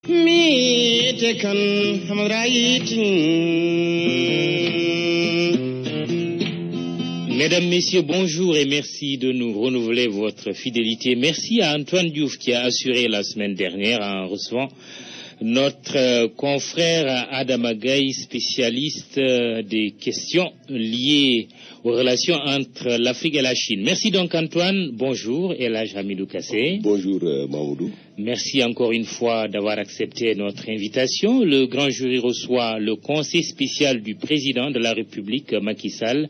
Mesdames, Messieurs, bonjour et merci de nous renouveler votre fidélité. Merci à Antoine Diouf qui a assuré la semaine dernière en recevant notre confrère Adama Gaye, spécialiste des questions liées aux relations entre l'Afrique et la Chine. Merci donc Antoine, bonjour, El Hadj Hamidou Kassé. Bonjour Mamoudou. Merci encore une fois d'avoir accepté notre invitation. Le grand jury reçoit le conseil spécial du président de la République, Macky Sall.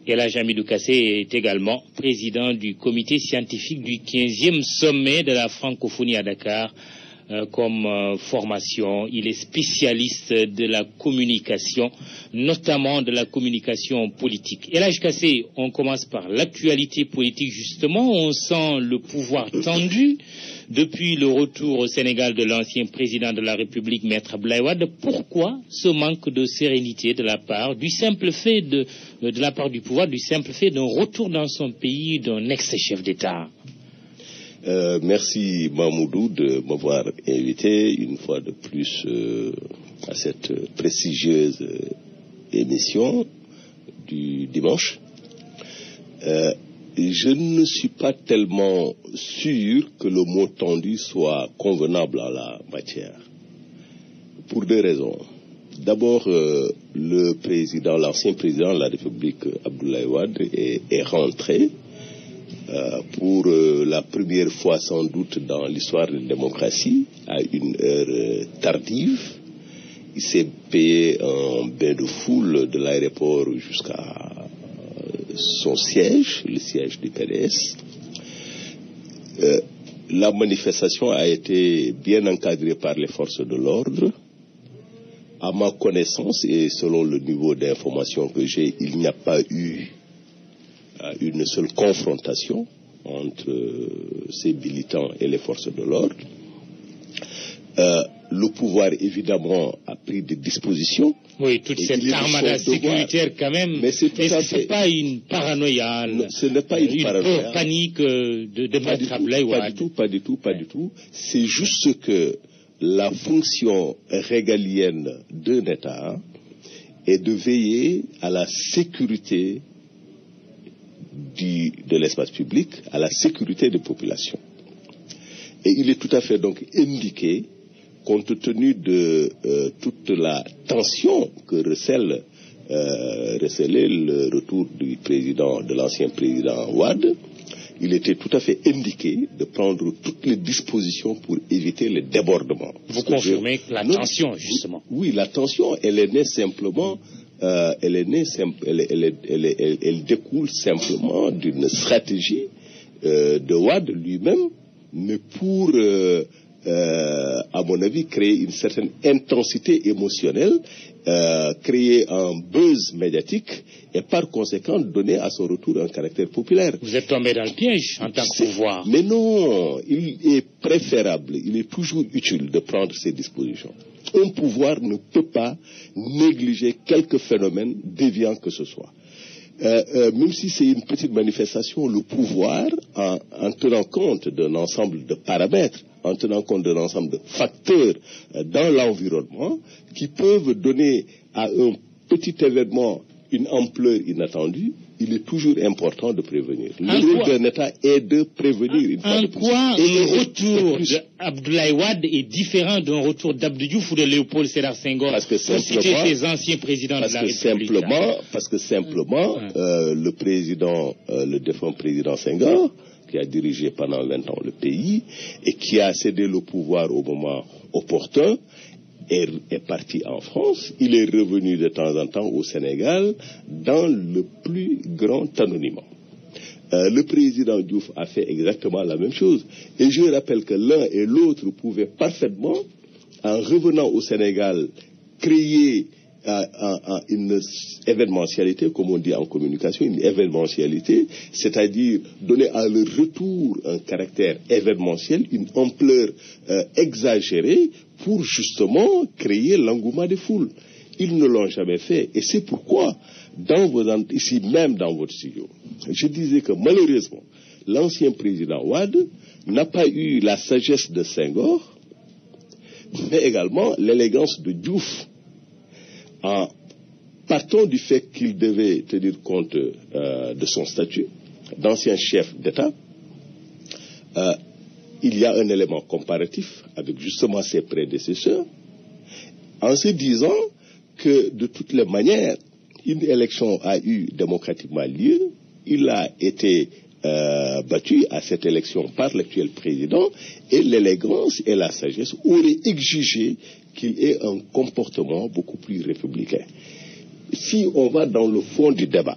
El Hadj Hamidou Kassé est également président du comité scientifique du 15e sommet de la francophonie à Dakar. Comme formation, il est spécialiste de la communication, notamment de la communication politique. El Hadj Kassé, on commence par l'actualité politique justement. On sent le pouvoir tendu depuis le retour au Sénégal de l'ancien président de la République, Maître Abdoulaye Wade. Pourquoi ce manque de sérénité de la part du simple fait de la part du pouvoir, du simple fait d'un retour dans son pays d'un ex-chef d'État? Merci Mamoudou de m'avoir invité une fois de plus à cette prestigieuse émission du dimanche. Je ne suis pas tellement sûr que le mot tendu soit convenable en la matière, pour deux raisons. D'abord, l'ancien président de la République, Abdoulaye Wade, est rentré pour la première fois sans doute dans l'histoire de la démocratie, à une heure tardive. Il s'est payé un bain de foule de l'aéroport jusqu'à son siège, le siège du PDS. La manifestation a été bien encadrée par les forces de l'ordre. À ma connaissance et selon le niveau d'information que j'ai, il n'y a pas eu une seule confrontation entre ces militants et les forces de l'ordre. Le pouvoir, évidemment, a pris des dispositions. Oui, toute cette armada sécuritaire, quand même. Mais ce n'est pas une paranoïa, ce n'est pas une paranoïa. Peur panique de Maître Abdoulaye Wade. Pas du tout. C'est juste que la fonction régalienne d'un État est de veiller à la sécurité de l'espace public, à la sécurité des populations. Et il est tout à fait donc indiqué, compte tenu de toute la tension que recelait le retour de l'ancien président Wade, il était tout à fait indiqué de prendre toutes les dispositions pour éviter les débordements. Vous confirmez la tension, justement? Oui, la tension, elle est née simplement. Elle découle simplement d'une stratégie de Wade lui-même, mais pour, à mon avis, créer une certaine intensité émotionnelle, créer un buzz médiatique et par conséquent donner à son retour un caractère populaire. Vous êtes tombé dans le piège en tant que pouvoir. Mais non, il est préférable, il est toujours utile de prendre ces dispositions. Un pouvoir ne peut pas négliger quelque phénomène déviant que ce soit. Même si c'est une petite manifestation, le pouvoir, en tenant compte d'un ensemble de paramètres, en tenant compte d'un ensemble de facteurs dans l'environnement, qui peuvent donner à un petit événement une ampleur inattendue, il est toujours important de prévenir. Le rôle d'un État est de prévenir. En quoi le retour d'Abdoulaye Wade est différent d'un retour d'Abdou Diouf ou de Léopold Sédar Senghor? Parce que simplement, ces anciens présidents de la République. Parce que simplement, le défunt président Senghor, qui a dirigé pendant 20 ans le pays et qui a cédé le pouvoir au moment opportun, est parti en France. Il est revenu de temps en temps au Sénégal dans le plus grand anonymat. Le président Diouf a fait exactement la même chose. Et je rappelle que l'un et l'autre pouvaient parfaitement, en revenant au Sénégal, créer une événementialité, comme on dit en communication, une événementialité, c'est-à-dire donner à leur retour un caractère événementiel, une ampleur exagérée pour justement créer l'engouement des foules. Ils ne l'ont jamais fait et c'est pourquoi, ici même dans votre studio, je disais que malheureusement, l'ancien président Wade n'a pas eu la sagesse de Senghor, mais également l'élégance de Diouf, en partant du fait qu'il devait tenir compte de son statut d'ancien chef d'État. Il y a un élément comparatif avec justement ses prédécesseurs, en se disant que de toutes les manières, une élection a eu démocratiquement lieu, il a été battu à cette élection par l'actuel président, et l'élégance et la sagesse auraient exigé qu'il ait un comportement beaucoup plus républicain. Si on va dans le fond du débat,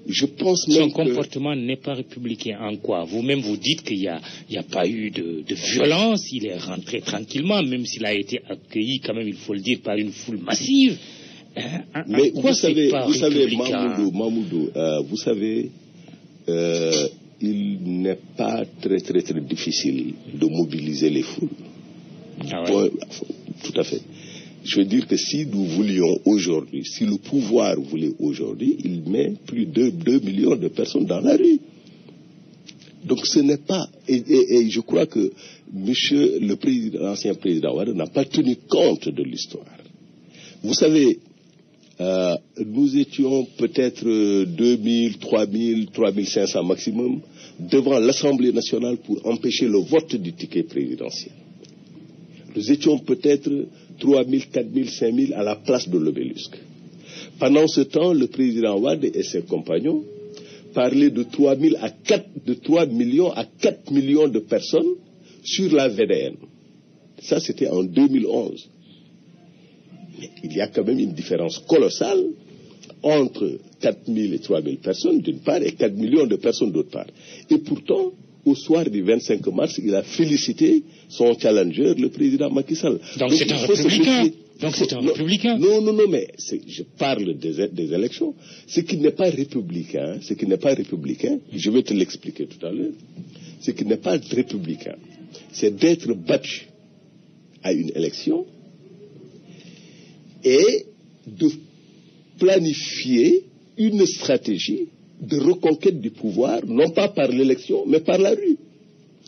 je pense même son comportement n'est pas républicain en quoi? Vous-même vous dites qu'il n'y a pas eu de violence, il est rentré tranquillement, même s'il a été accueilli, quand même, il faut le dire, par une foule massive. Mais vous savez, Mamoudou, vous savez, il n'est pas très très très difficile de mobiliser les foules. Ah ouais. Tout à fait. Je veux dire que si nous voulions aujourd'hui, si le pouvoir voulait aujourd'hui, il met plus de 2 millions de personnes dans la rue. Donc ce n'est pas... Et je crois que monsieur le président, l'ancien président Wade n'a pas tenu compte de l'histoire. Vous savez, nous étions peut-être 2000, 3000, 3500 maximum devant l'Assemblée nationale pour empêcher le vote du ticket présidentiel. Nous étions peut-être 3000, 4000, 5000 à la place de l'obélisque. Pendant ce temps, le président Wade et ses compagnons parlaient de 3 millions à 4 millions de personnes sur la VDN. Ça, c'était en 2011. Mais il y a quand même une différence colossale entre 4 000 et 3 000 personnes d'une part et 4 millions de personnes d'autre part. Et pourtant, au soir du 25 mars, il a félicité son challenger, le président Macky Sall. Donc c'est un républicain. Républicain. Non, mais je parle des élections. Ce qui n'est pas républicain, je vais te l'expliquer tout à l'heure, ce qui n'est pas républicain, c'est d'être battu à une élection et de planifier une stratégie de reconquête du pouvoir, non pas par l'élection, mais par la rue.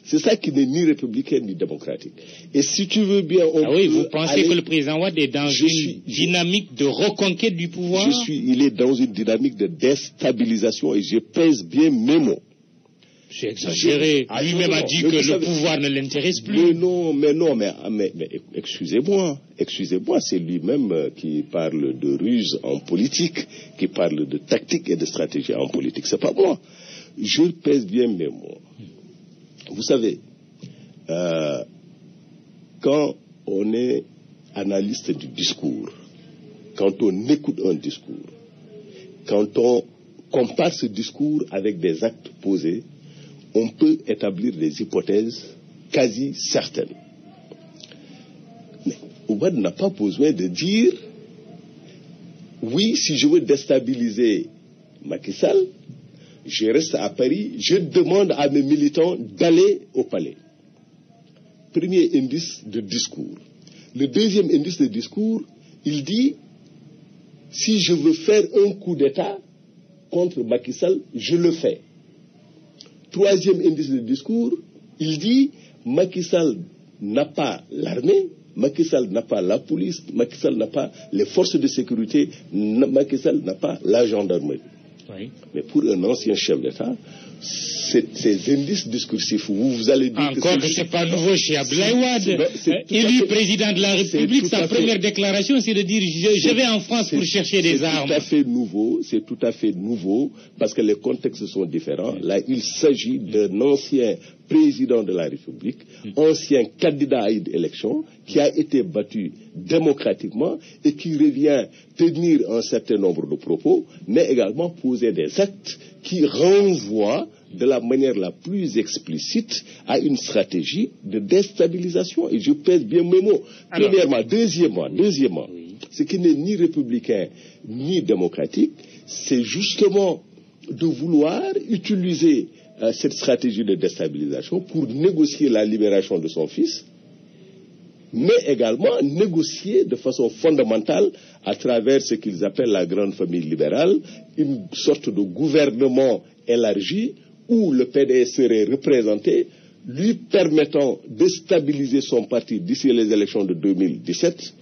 C'est ça qui n'est ni républicain ni démocratique. Et si tu veux bien... vous pensez que le président Wade est dans une dynamique de reconquête du pouvoir? Il est dans une dynamique de déstabilisation et je pèse bien mes mots. C'est exagéré. Lui-même a dit que le pouvoir ne l'intéresse plus. Mais excusez-moi, c'est lui-même qui parle de ruse en politique, qui parle de tactique et de stratégie en politique. C'est pas moi. Je pèse bien mes mots. Vous savez, quand on est analyste du discours, quand on écoute un discours, quand on compare ce discours avec des actes posés, on peut établir des hypothèses quasi certaines. Mais Wade n'a pas besoin de dire oui, si je veux déstabiliser Macky Sall, je reste à Paris, je demande à mes militants d'aller au palais. Premier indice de discours. Le deuxième indice de discours, il dit si je veux faire un coup d'État contre Macky Sall, je le fais. Troisième indice de discours, il dit Macky Sall n'a pas l'armée, Macky Sall n'a pas la police, Macky Sall n'a pas les forces de sécurité, Macky Sall n'a pas la gendarmerie. Oui. Mais pour un ancien chef d'État, ces indices discursifs, vous allez dire encore que ce n'est pas nouveau chez Abdoulaye Wade. Élu président de la République, sa première déclaration, c'est de dire je vais en France pour chercher des armes. C'est tout à fait nouveau, parce que les contextes sont différents. Là, il s'agit d'un ancien président de la République, ancien candidat à une élection, qui a été battu démocratiquement et qui revient tenir un certain nombre de propos, mais également poser des actes qui renvoient de la manière la plus explicite à une stratégie de déstabilisation. Et je pèse bien mes mots. Premièrement. Deuxièmement, ce qui n'est ni républicain ni démocratique, c'est justement de vouloir utiliser cette stratégie de déstabilisation pour négocier la libération de son fils, mais également négocier de façon fondamentale à travers ce qu'ils appellent la grande famille libérale, une sorte de gouvernement élargi où le PDS serait représenté lui permettant de stabiliser son parti d'ici les élections de 2017.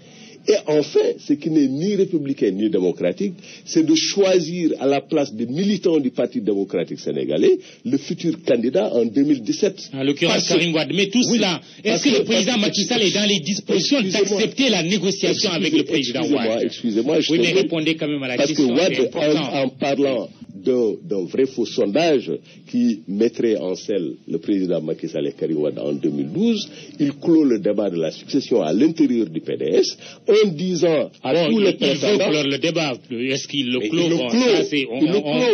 Et enfin, ce qui n'est ni républicain ni démocratique, c'est de choisir à la place des militants du Parti démocratique sénégalais le futur candidat en 2017. En l'occurrence Karim Wade. Mais tout cela, est-ce que le président Macky Sall est dans les dispositions d'accepter la négociation avec le président Wade? Excusez-moi, oui, mais répondez quand même à la question. Parce que Wade, en parlant d'un vrai faux sondage qui mettrait en selle le président Macky Sall et Karim Wade en 2012, il clôt le débat de la succession à l'intérieur du PDS en disant à tous les prétendants... Il veut clore le débat. Est-ce qu'il le clôt?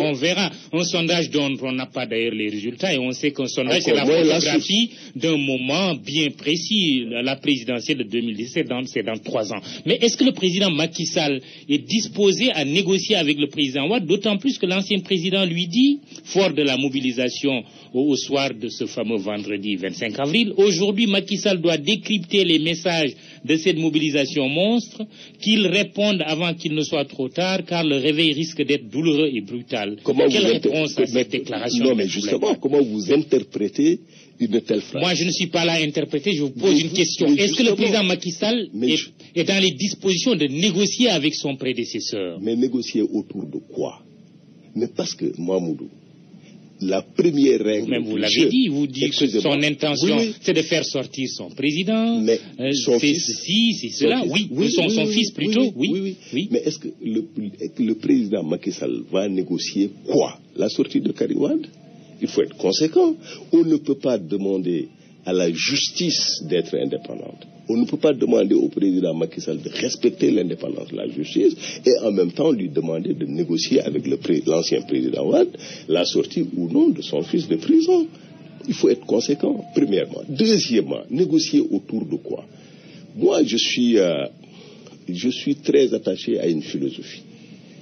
On verra. Un sondage dont on n'a pas d'ailleurs les résultats et on sait qu'un sondage c'est la photographie d'un moment bien précis. La présidentielle de 2017, c'est dans 3 ans. Mais est-ce que le président Macky Sall est disposé à négocier avec le président Wade, d'autant plus que l'ancien président lui dit, fort de la mobilisation au soir de ce fameux vendredi 25 avril, aujourd'hui Macky Sall doit décrypter les messages de cette mobilisation monstre, qu'il réponde avant qu'il ne soit trop tard, car le réveil risque d'être douloureux et brutal. Quelle réponse à cette déclaration? Non, mais justement, comment vous interprétez une telle phrase? Moi, je ne suis pas là à interpréter, je vous pose une question. Est-ce que le président Macky Sall est dans les dispositions de négocier avec son prédécesseur? Mais négocier autour de quoi? Mais parce que, Mahmoudou, la première règle... Même vous l'avez dit, vous dites que son intention, c'est de faire sortir son président, mais son fils, ceci, c'est cela, son fils plutôt, oui. Mais est-ce que le président Macky Sall va négocier quoi? La sortie de Karim Wade? Il faut être conséquent. On ne peut pas demander à la justice d'être indépendante. On ne peut pas demander au président Macky Sall de respecter l'indépendance de la justice et en même temps lui demander de négocier avec l'ancien président Wade la sortie ou non de son fils de prison. Il faut être conséquent, premièrement. Deuxièmement, négocier autour de quoi? Moi, je suis très attaché à une philosophie,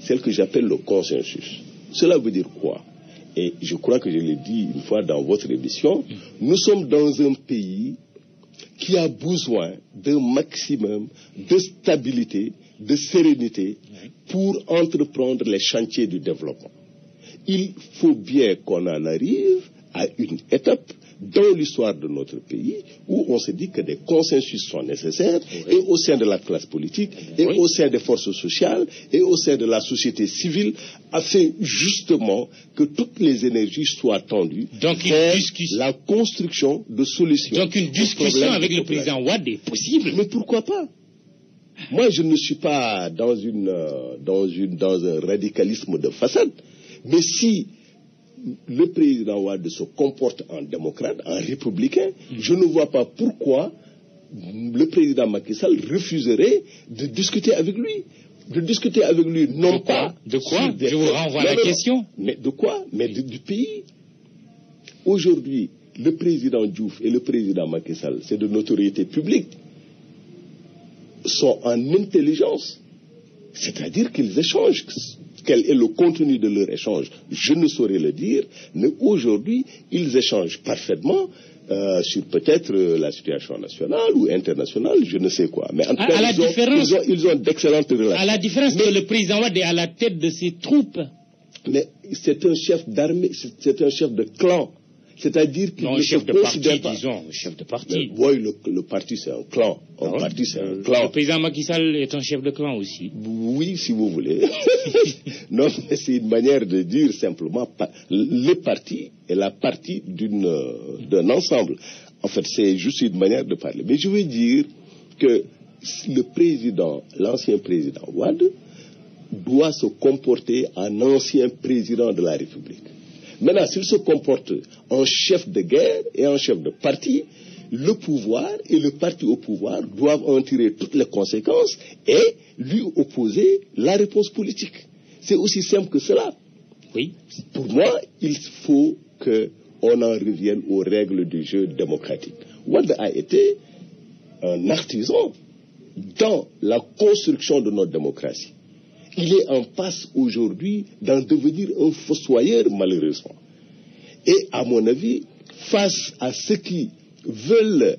celle que j'appelle le consensus. Cela veut dire quoi? Et je crois que je l'ai dit une fois dans votre émission, nous sommes dans un pays qui a besoin d'un maximum de stabilité, de sérénité pour entreprendre les chantiers du développement. Il faut bien qu'on en arrive à une étape dans l'histoire de notre pays où on se dit que des consensus sont nécessaires et au sein de la classe politique et au sein des forces sociales et au sein de la société civile afin justement que toutes les énergies soient tendues vers la construction de solutions. Donc une discussion avec le président Wade est possible. Mais pourquoi pas? Moi je ne suis pas dans un radicalisme de façade, mais si le président Wade se comporte en démocrate, en républicain, je ne vois pas pourquoi le président Macky Sall refuserait de discuter avec lui. De discuter avec lui, non pas... De quoi? Je vous renvoie la question. Mais de quoi? Mais du pays. Aujourd'hui, le président Diouf et le président Macky Sall, c'est de notoriété publique, sont en intelligence. C'est-à-dire qu'ils échangent. Quel est le contenu de leur échange? Je ne saurais le dire, mais aujourd'hui, ils échangent parfaitement sur peut-être la situation nationale ou internationale, je ne sais quoi. Mais en tout cas, ils ont d'excellentes relations. À la différence que le président Wade est à la tête de ses troupes. Mais c'est un chef d'armée, c'est un chef de clan. C'est-à-dire qu'il ne chef de parti, disons, chef de parti. Oui, le parti c'est un clan. Un parti c'est un clan. Le président Macky Sall est un chef de clan aussi. Oui, si vous voulez. Non, mais c'est une manière de dire simplement le parti est la partie d'un ensemble. En fait, c'est juste une manière de parler. Mais je veux dire que l'ancien président Wade doit se comporter en ancien président de la République. Maintenant, s'il se comporte en chef de guerre et en chef de parti, le pouvoir et le parti au pouvoir doivent en tirer toutes les conséquences et lui opposer la réponse politique. C'est aussi simple que cela. Oui. Pour moi, il faut qu'on en revienne aux règles du jeu démocratique. Wade a été un artisan dans la construction de notre démocratie. Il est en passe aujourd'hui d'en devenir un fossoyeur, malheureusement. Et à mon avis, face à ceux qui veulent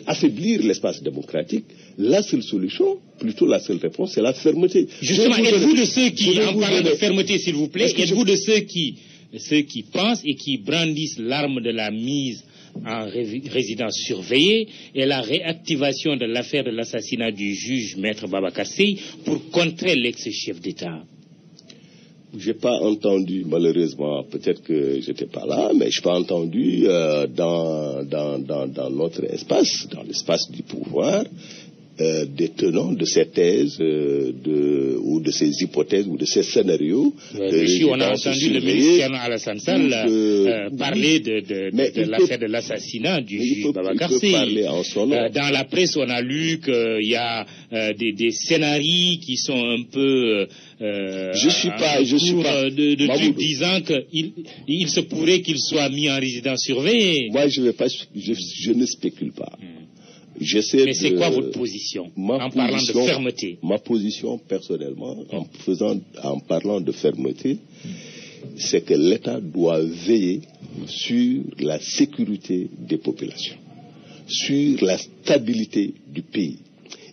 affaiblir l'espace démocratique, la seule solution, plutôt la seule réponse, c'est la fermeté. Justement, êtes-vous de ceux qui, en parlant de fermeté, s'il vous plaît, êtes-vous de ceux qui ceux qui pensent et qui brandissent l'arme de la mise en résidence surveillée et la réactivation de l'affaire de l'assassinat du juge Maître Babacar Seye pour contrer l'ex-chef d'État? J'ai pas entendu, malheureusement, peut-être que j'étais pas là, mais j'ai pas entendu dans notre espace, dans l'espace du pouvoir, des tenants de ces thèses ou de ces hypothèses ou de ces scénarios. Ici, on a entendu le ministre Alassane Sall parler de l'affaire de l'assassinat du juge Babacar Seye. Dans la presse, on a lu qu'il y a des scénarios qui sont un peu de trucs disant qu'il se pourrait qu'il soit mis en résidence surveillée. Moi, je ne spécule pas. Mais c'est quoi votre position en parlant de fermeté? Ma position, personnellement, en parlant de fermeté, c'est que l'État doit veiller sur la sécurité des populations, sur la stabilité du pays.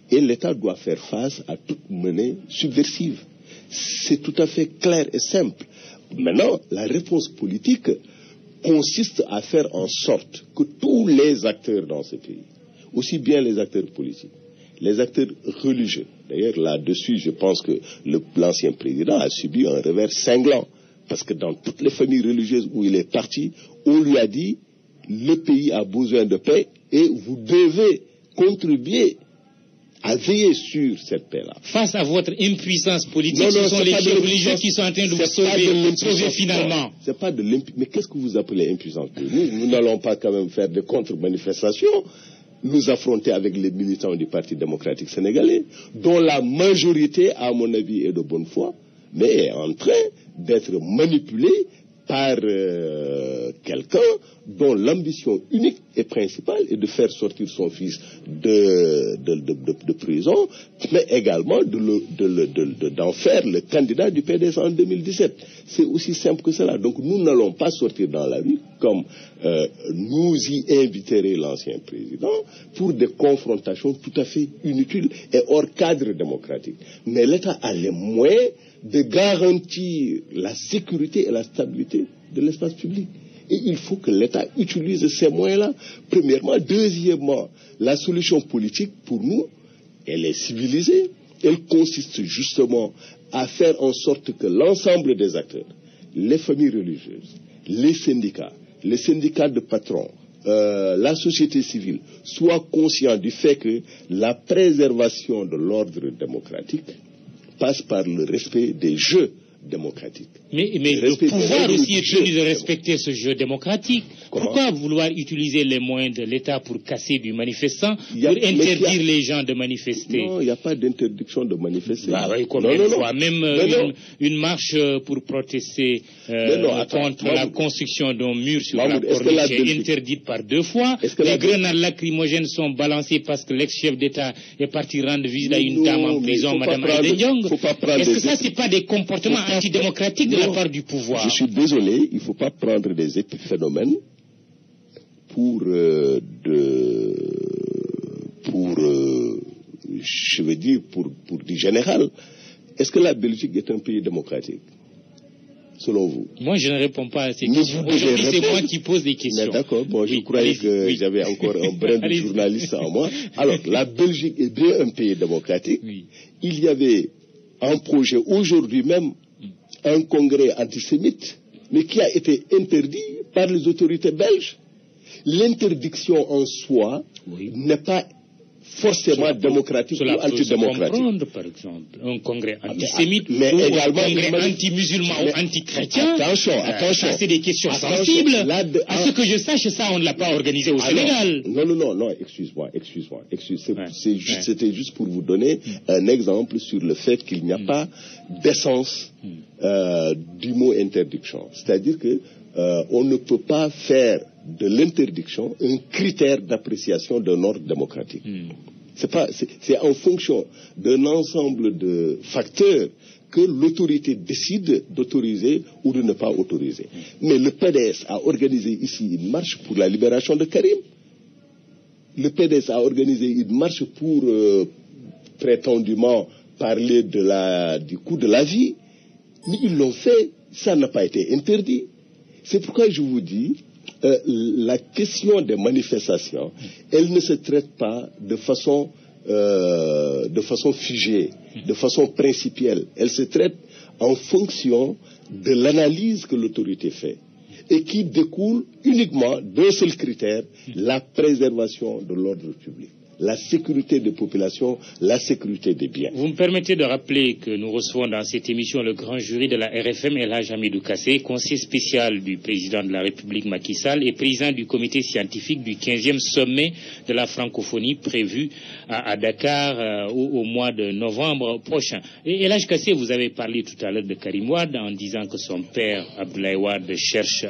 Et l'État doit faire face à toute menée subversive. C'est tout à fait clair et simple. Maintenant, la réponse politique consiste à faire en sorte que tous les acteurs dans ce pays, aussi bien les acteurs politiques, les acteurs religieux. D'ailleurs, là-dessus, je pense que l'ancien président a subi un revers cinglant. Parce que dans toutes les familles religieuses où il est parti, on lui a dit, le pays a besoin de paix et vous devez contribuer à veiller sur cette paix-là. Face à votre impuissance politique, ce sont les chefs religieux qui sont en train de vous sauver finalement. C'est pas de l'impuissance. Mais qu'est-ce que vous appelez impuissance? Nous n'allons pas quand même faire de contre-manifestations, nous affronter avec les militants du Parti démocratique sénégalais, dont la majorité, à mon avis, est de bonne foi, mais est en train d'être manipulée par quelqu'un dont l'ambition unique et principale est de faire sortir son fils de prison, mais également d'en faire le candidat du PDS en 2017. C'est aussi simple que cela. Donc nous n'allons pas sortir dans la rue comme nous y inviterait l'ancien président pour des confrontations tout à fait inutiles et hors cadre démocratique. Mais l'État a les moyens de garantir la sécurité et la stabilité de l'espace public. Et il faut que l'État utilise ces moyens-là, premièrement. Deuxièmement, la solution politique, pour nous, elle est civilisée. Elle consiste justement à faire en sorte que l'ensemble des acteurs, les familles religieuses, les syndicats de patrons, la société civile, soient conscients du fait que la préservation de l'ordre démocratique passe par le respect des jeux démocratiques. Mais le pouvoir aussi est tenu de respecter ce jeu démocratique. Pourquoi vouloir utiliser les moyens de l'État pour casser du manifestant, pour interdire les gens de manifester? Non, il n'y a pas d'interdiction de manifester. Même une marche pour protester contre la construction d'un mur sur la corniche est interdite par 2 fois. Les grenades lacrymogènes sont balancées parce que l'ex-chef d'État est parti rendre visite à une dame en prison, Mme Aïda Ndiong. Est-ce que ça, ce n'est pas des comportements antidémocratiques de la part du pouvoir? Je suis désolé, il ne faut pas prendre des épiphénomènes pour du général. Est-ce que la Belgique est un pays démocratique, selon vous? Moi, je ne réponds pas à ces questions. Aujourd'hui, c'est moi qui pose des questions. D'accord, je croyais que j'avais encore un brin de journaliste en moi. Alors, la Belgique est bien un pays démocratique. Oui. Il y avait un projet aujourd'hui même, un congrès antisémite, mais qui a été interdit par les autorités belges. L'interdiction en soi n'est pas forcément démocratique ou antidémocratique. Comprendre, par exemple, un congrès antisémite mais ou également un congrès anti-musulman ou anti-chrétien. Attention. Ça, c'est des questions sensibles. À ce que je sache, ça, on ne l'a pas organisé au Sénégal. Non, excuse-moi. C'était juste pour vous donner un exemple sur le fait qu'il n'y a pas d'essence du mot interdiction. C'est-à-dire que on ne peut pas faire de l'interdiction un critère d'appréciation d'un ordre démocratique. C'est en fonction d'un ensemble de facteurs que l'autorité décide d'autoriser ou de ne pas autoriser. Mais le PDS a organisé ici une marche pour la libération de Karim. Le PDS a organisé une marche pour prétendument parler du coût de la vie. Mais ils l'ont fait, ça n'a pas été interdit. C'est pourquoi je vous dis, la question des manifestations, elle ne se traite pas de façon figée, de façon principielle. Elle se traite en fonction de l'analyse que l'autorité fait et qui découle uniquement d'un seul critère, la préservation de l'ordre public, la sécurité des populations, la sécurité des biens. Vous me permettez de rappeler que nous recevons dans cette émission le grand jury de la RFM, El Hadj Hamidou Kassé, conseiller spécial du président de la République Macky Sall et président du comité scientifique du 15e sommet de la francophonie prévu à Dakar au mois de novembre prochain. Et El Hadj Kassé, vous avez parlé tout à l'heure de Karim Wade en disant que son père, Abdoulaye Wade, cherche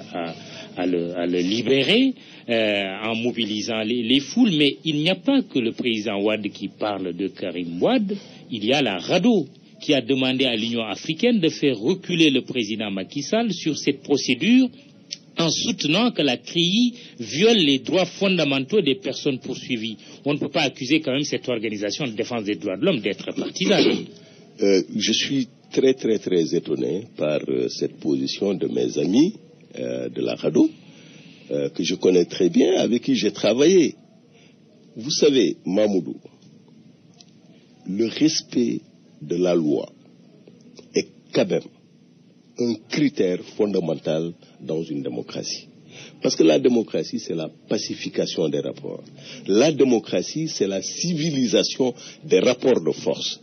à le libérer en mobilisant les foules, mais il n'y a pas que le président Wade qui parle de Karim Wade, il y a la RADDHO qui a demandé à l'Union africaine de faire reculer le président Macky Sall sur cette procédure en soutenant que la CREI viole les droits fondamentaux des personnes poursuivies. On ne peut pas accuser quand même cette organisation de défense des droits de l'homme d'être partisane. Je suis très très très étonné par cette position de mes amis de la RADDHO, que je connais très bien, avec qui j'ai travaillé. Vous savez, Mamoudou, le respect de la loi est quand même un critère fondamental dans une démocratie. Parce que la démocratie, c'est la pacification des rapports. La démocratie, c'est la civilisation des rapports de force.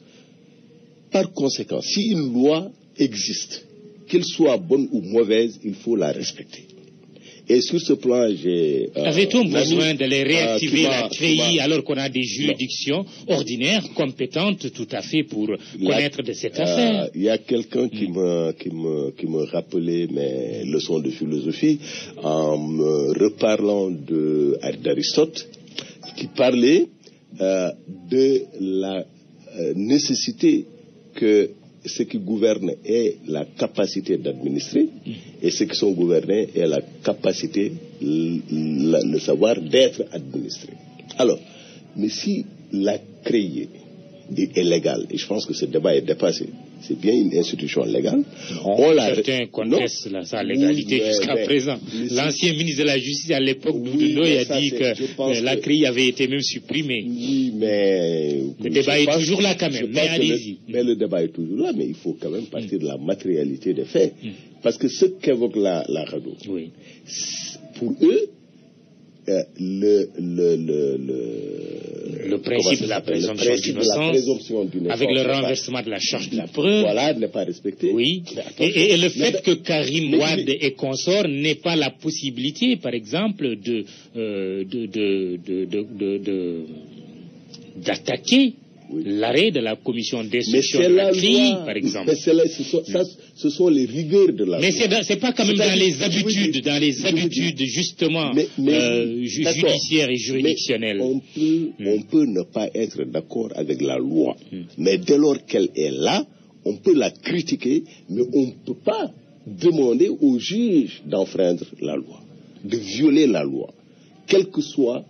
Par conséquent, si une loi existe, qu'elle soit bonne ou mauvaise, il faut la respecter. Et sur ce plan, j'ai... Avait-on besoin de les réactiver la CREI alors qu'on a des juridictions ordinaires, compétentes tout à fait pour connaître de cette affaire? Il y a quelqu'un qui me rappelait mes leçons de philosophie en me reparlant d'Aristote, qui parlait de la nécessité que ce qui gouverne est la capacité d'administrer et ceux qui sont gouvernés est la capacité, le savoir d'être administré. Alors, mais si la CREI est légale, et je pense que ce débat est dépassé, c'est bien une institution légale. Certains contestent sa légalité jusqu'à présent. L'ancien ministre de la Justice à l'époque, Doudou a dit que la CREI avait été même supprimée. Oui, mais... Le débat est toujours là quand même, mais allez-y. Mais le débat est toujours là, mais il faut quand même partir de la matérialité des faits. Parce que ce qu'évoque la RADDHO, pour eux, le principe de la présomption d'innocence, avec le renversement de la charge de la preuve, voilà, n'est pas respecté. Oui. Et le fait que Karim Wade et consorts n'aient pas la possibilité, par exemple, d'attaquer l'arrêt de la commission d'instruction de la CREI, par exemple. Mais ce sont les rigueurs de la loi. Mais c'est pas quand même dans les habitudes, justement, judiciaires et juridictionnelles. On peut ne pas être d'accord avec la loi, mais dès lors qu'elle est là, on peut la critiquer, mais on ne peut pas demander au juge d'enfreindre la loi, de violer la loi, quel que soit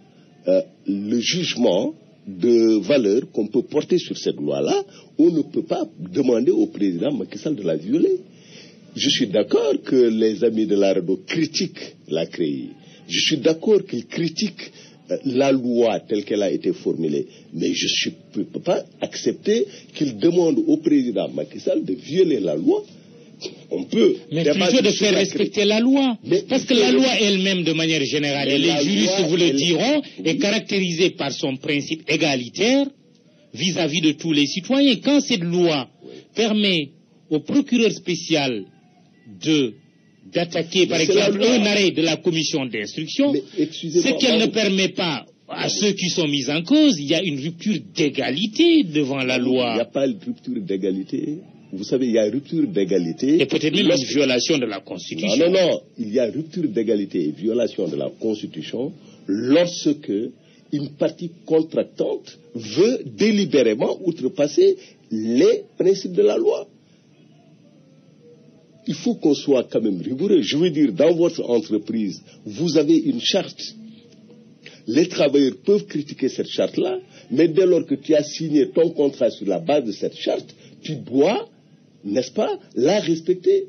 le jugement de valeur qu'on peut porter sur cette loi-là, on ne peut pas demander au président Macky Sall de la violer. Je suis d'accord que les amis de la RADDHO critiquent la CREI. Je suis d'accord qu'ils critiquent la loi telle qu'elle a été formulée. Mais je ne peux pas accepter qu'ils demandent au président Macky Sall de violer la loi. On peut... Mais plutôt de faire respecter la loi. Parce que la loi elle-même, de manière générale, et les juristes vous le diront, est caractérisée par son principe égalitaire vis-à-vis de tous les citoyens. Quand cette loi permet au procureur spécial d'attaquer, par exemple, un arrêt de la commission d'instruction, ce qu'elle ne permet pas à ceux qui sont mis en cause, il y a une rupture d'égalité devant la loi. Il n'y a pas de rupture d'égalité. Vous savez, il y a rupture d'égalité. Et peut-être même une violation de la Constitution. Non. Il y a rupture d'égalité et violation de la Constitution lorsque une partie contractante veut délibérément outrepasser les principes de la loi. Il faut qu'on soit quand même rigoureux. Je veux dire, dans votre entreprise, vous avez une charte. Les travailleurs peuvent critiquer cette charte-là, mais dès lors que tu as signé ton contrat sur la base de cette charte, tu dois, n'est-ce pas, la respecter.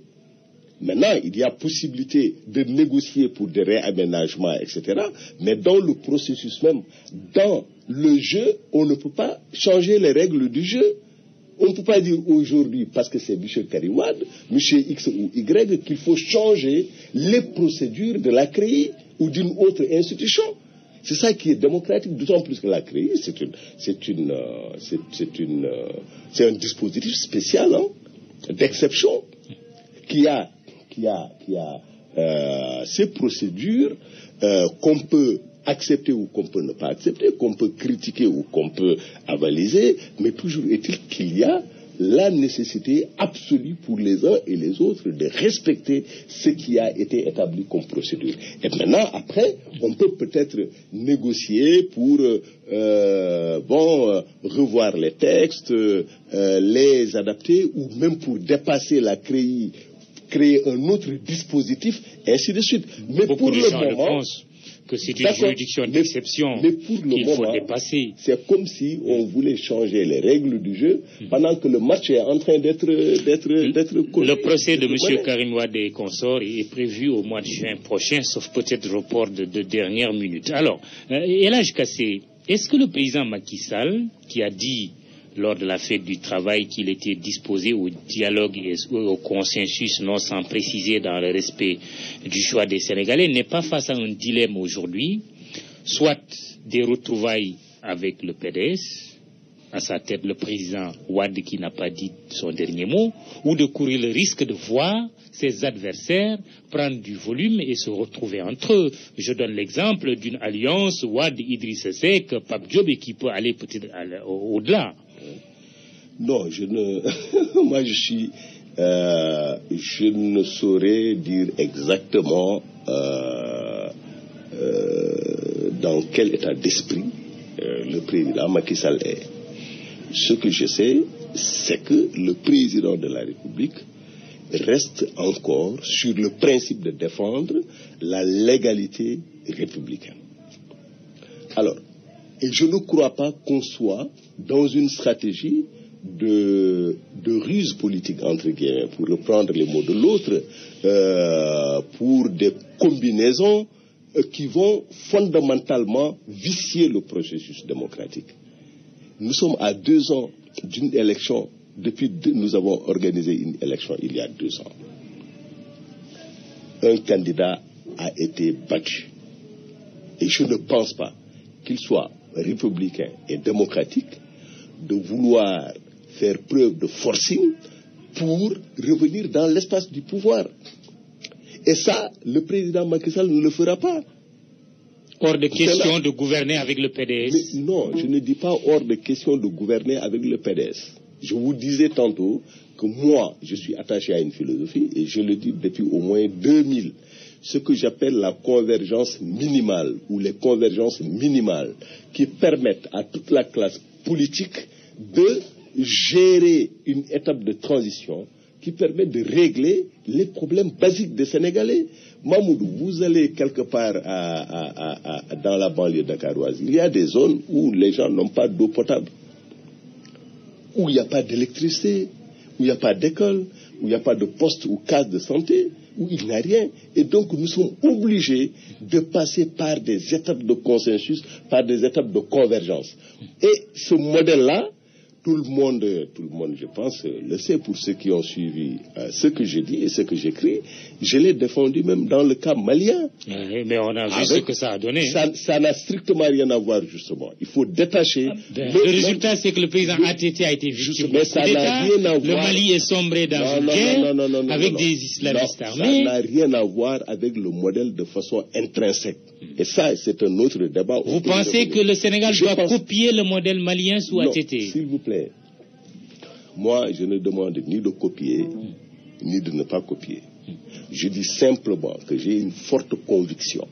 Maintenant, il y a possibilité de négocier pour des réaménagements, etc. Mais dans le processus même, dans le jeu, on ne peut pas changer les règles du jeu. On ne peut pas dire aujourd'hui, parce que c'est M. Karim Wade, M. X ou Y, qu'il faut changer les procédures de la CREI ou d'une autre institution. C'est ça qui est démocratique, d'autant plus que la CREI, c'est un dispositif spécial, d'exception, qui a ces procédures qu'on peut accepter ou qu'on peut ne pas accepter, qu'on peut critiquer ou qu'on peut avaliser, mais toujours est-il qu'il y a la nécessité absolue pour les uns et les autres de respecter ce qui a été établi comme procédure. Et maintenant, après, on peut peut-être négocier pour revoir les textes, les adapter, ou même pour dépasser la CREI, créer un autre dispositif, et ainsi de suite. Mais beaucoup pour de le gens moment, pensent que c'est une juridiction d'exception qu'il faut dépasser. C'est comme si on voulait changer les règles du jeu pendant que le match est en train d'être Le procès de M. Karim Wade et consorts est prévu au mois de juin prochain, sauf peut-être report de dernière minute. Alors, Elhadji Kassé, est-ce que le président Macky Sall, qui a dit lors de la fête du travail qu'il était disposé au dialogue et au consensus, non sans préciser dans le respect du choix des Sénégalais, n'est pas face à un dilemme aujourd'hui, soit des retrouvailles avec le PDS, à sa tête le président Wade qui n'a pas dit son dernier mot, ou de courir le risque de voir ses adversaires prendre du volume et se retrouver entre eux. Je donne l'exemple d'une alliance Wade-Idrissa Seck, Pape Diop, et qui peut aller peut-être au-delà. Non, moi je ne saurais dire exactement dans quel état d'esprit le président Macky Sall est. Ce que je sais, c'est que le président de la République reste encore sur le principe de défendre la légalité républicaine. Alors, et je ne crois pas qu'on soit dans une stratégie de ruse politique, entre guillemets, pour reprendre les mots de l'autre, pour des combinaisons qui vont fondamentalement vicier le processus démocratique. Nous sommes à 2 ans d'une élection. Nous avons organisé une élection il y a 2 ans. Un candidat a été battu. Et je ne pense pas qu'il soit républicain et démocratique de vouloir faire preuve de forcing pour revenir dans l'espace du pouvoir. Et ça, le président Macky Sall ne le fera pas. Hors de question de gouverner avec le PDS. Mais non, je ne dis pas hors de question de gouverner avec le PDS. Je vous disais tantôt que moi, je suis attaché à une philosophie, et je le dis depuis au moins 2000, ce que j'appelle la convergence minimale, ou les convergences minimales, qui permettent à toute la classe politique de gérer une étape de transition qui permet de régler les problèmes basiques des Sénégalais. Mamoudou, vous allez quelque part dans la banlieue dakaroise, il y a des zones où les gens n'ont pas d'eau potable, où il n'y a pas d'électricité, où il n'y a pas d'école, où il n'y a pas de poste ou case de santé, où il n'y a rien. Et donc nous sommes obligés de passer par des étapes de consensus, par des étapes de convergence. Et ce modèle-là, tout le monde, je pense, le sait. Pour ceux qui ont suivi ce que je dis et ce que j'écris, je l'ai défendu même dans le cas malien. Mais on a vu ce que ça a donné. Ça n'a strictement rien à voir, justement. Il faut détacher. Le résultat, c'est que le président ATT a été victime de coup d'État. Le Mali est sombré dans une guerre avec des islamistes armés. Ça n'a rien à voir avec le modèle de façon intrinsèque. Et ça, c'est un autre débat. Vous pensez que le Sénégal doit copier le modèle malien sous ATT? S'il vous plaît. Moi, je ne demande ni de copier, ni de ne pas copier. Je dis simplement que j'ai une forte conviction